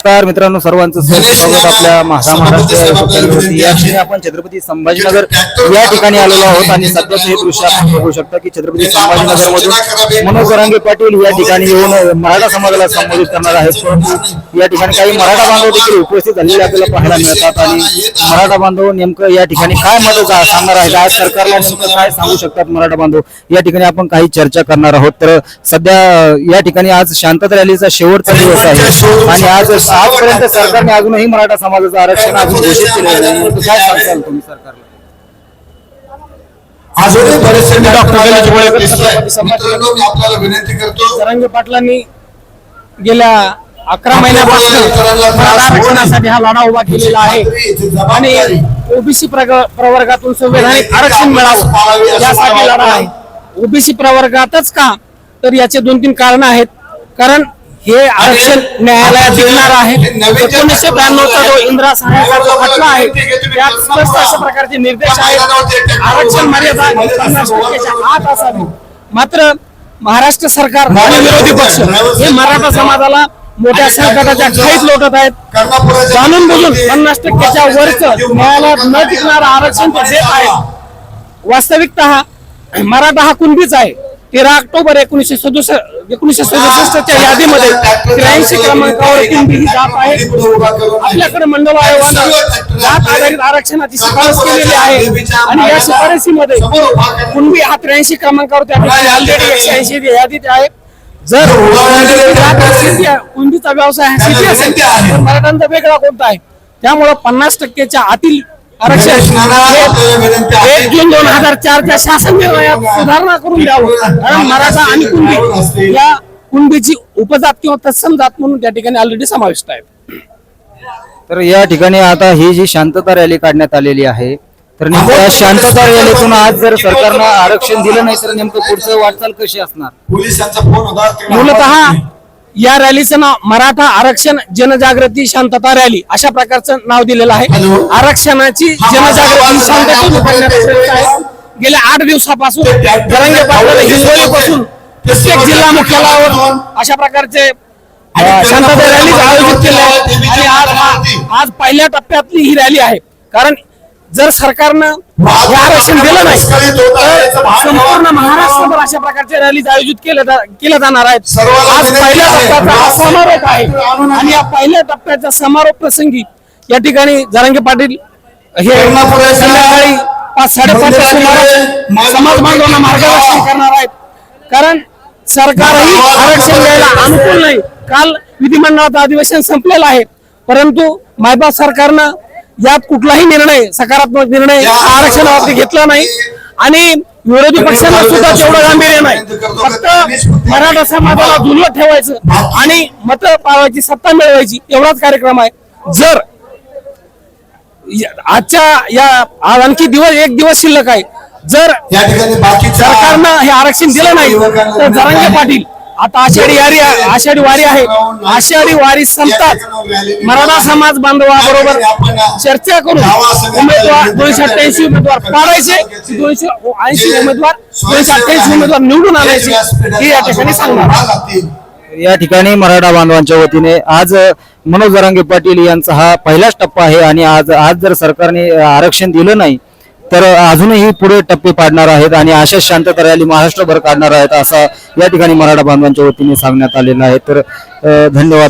नमस्कार मित्रांनो, सर्वांचं स्वागत आपल्या महाराष्ट्र या ठिकाणी आपण छत्रपती संभाजीनगर या ठिकाणी आलेलो आहोत आणि सध्याचं हे दृश्य आपण बघू शकता की छत्रपती संभाजीनगर मधून मनोज जरांगे पाटील या ठिकाणी येऊन मराठा समाजाला संबोधित करणार आहेत। परंतु या ठिकाणी काही मराठा बांधव देखील उपस्थित झालेले आपल्याला पाहायला मिळतात आणि मराठा बांधव नेमकं या ठिकाणी काय मत सांगणार आहेत, आज सरकारला नेमकं काय सांगू शकतात मराठा बांधव, या ठिकाणी आपण काही चर्चा करणार आहोत। तर सध्या या ठिकाणी आज शांतता रॅलीचा शेवटचा दिवस आहे आणि आजपर्यंत सरकारने अजूनही मराठा समाजाचं आरक्षण अजून घोषित केलेलं नाही। काय सांगाल तुम्ही सरकारला? आपल्याला विनंती करतो, जरांगे पाटलांनी गेल्या 11 महिन्यापासून आरक्षणासाठी हा लढा उभा केलेला आहे आणि ओबीसी प्रवर्गातून संवैधानिक आरक्षण मिळावं यासाठी लढा आहे। ओबीसी प्रवर्गातच का, तर याचे 2-3 कारण आहेत। कारण हे आरक्षण न्यायालयात देणार आहे। 1992चा जो इंदिरा साहेबचा जो खटला आहे त्यात स्पष्ट अशा प्रकारचे निर्देश आहेत, आरक्षण मर्यादा 50%च्या आत असावी। मात्र महाराष्ट्र सरकार आणि विरोधी पक्ष हे मराठा समाजाला मोठ्या संकटाच्या खाईत लोटत आहेत। जाणून बुजून 50%च्या वरचं न्यायालयात न टिकणारं आरक्षण ते देत आहेत। वास्तविकतः मराठा हा कुणबीच आहे। 13 ऑक्टोबर 1967च्या यादीमध्ये 83 क्रमांकावर कुणबी ही जात आहे। आपल्याकडे मंडळ आयोगाने जात आधारित आरक्षणाची शिफारस केलेली आहे आणि या शिफारसीमध्ये कुणबी हा 83 क्रमांकावर त्या ठिकाणी ऑलरेडी 180 यादीत आहे। जर कुणबीचा व्यवसाय शेती असेल तर मराठ्यांचा वेगळा कोणता आहे? त्यामुळे 50%च्या आतील आरक्षण 1 जून 2004च्या शासन निर्णयात सुधारणा करून द्यावं। कारण मराठा आणि कुणबी या कुणबीची उपजात किंवा तत्सम जात म्हणून त्या ठिकाणी ऑलरेडी समाविष्ट आहे। तर या ठिकाणी आता ही जी शांतता रॅली काढण्यात आलेली आहे, तर नेमकं शांतता रॅलीतून आज जर सरकारनं आरक्षण दिलं नाही तर नेमकं पुढचं वाटचाल कशी असणार? पोलिसांचा फोन होता, मूलतः या रॅलीचं नाव मराठा आरक्षण जनजागृती शांतता रॅली अशा प्रकारचं नाव दिलेलं आहे। आरक्षणाची जनजागृती शांततेने करण्याचा प्रयत्न आहे। गेल्या 8 दिवसापासून जरांगे पाटलांनी हिंगोलीपासून प्रत्येक जिल्हा मुख्यालयावर अशा प्रकारचे शांतता रॅली आयोजित केल्या आणि आज पहिल्या टप्प्यातली ही रॅली आहे। कारण जर सरकारनं हे आरक्षण दिलं नाही तर संपूर्ण महाराष्ट्रभर अशा प्रकारचे रॅलीज आयोजित केल्या जाणार आहेत। आज पहिल्या टप्प्याचा हा समारोप आहे आणि या पहिल्या टप्प्याच्या समारोप प्रसंगी या ठिकाणी जरांगे पाटील हे संध्याकाळी 5-5:30च्या सुमारास समाज बांधवांना मार्गदर्शन करणार आहेत। कारण सरकारही आरक्षण द्यायला अनुकूल नाही। काल विधिमंडळाचं अधिवेशन संपलेलं आहे, परंतु मायबाप सरकारनं यात कुठलाही निर्णय, सकारात्मक निर्णय आरक्षणाबाबतीत घेतला नाही आणि विरोधी पक्षांना सुद्धा तेवढं गांभीर्य नाही। फक्त मराठा समाजाला झुलवत ठेवायचं आणि मत पाळवायची, सत्ता मिळवायची एवढाच कार्यक्रम आहे। जर आजच्या या आणखी एक दिवस शिल्लक आहे, जर सरकारनं हे आरक्षण दिलं नाही तर जरांगे पाटील आता आषाढी वारी आहे, आषाढी वारी संपतात मराठा समाज बांधवाबरोबर चर्चा करून उमेदवार 288 उमेदवार पाडायचे, 280 उमेदवार 288 उमेदवार निवडून आणायचे हे या ठिकाणी सांगणार। या ठिकाणी मराठा बांधवांच्या वतीने आज मनोज जरांगे पाटील यांचा हा पहिलाच टप्पा आहे आणि आज जर सरकारने आरक्षण दिलं नाही तर अजूनही पुढे टप्पे पाडणार आहेत आणि अशा शांतता रॅली महाराष्ट्रभर काढणार आहेत, असा या ठिकाणी मराठा बांधवांच्या वतीने सांगण्यात आलेलं आहे। तर धन्यवाद।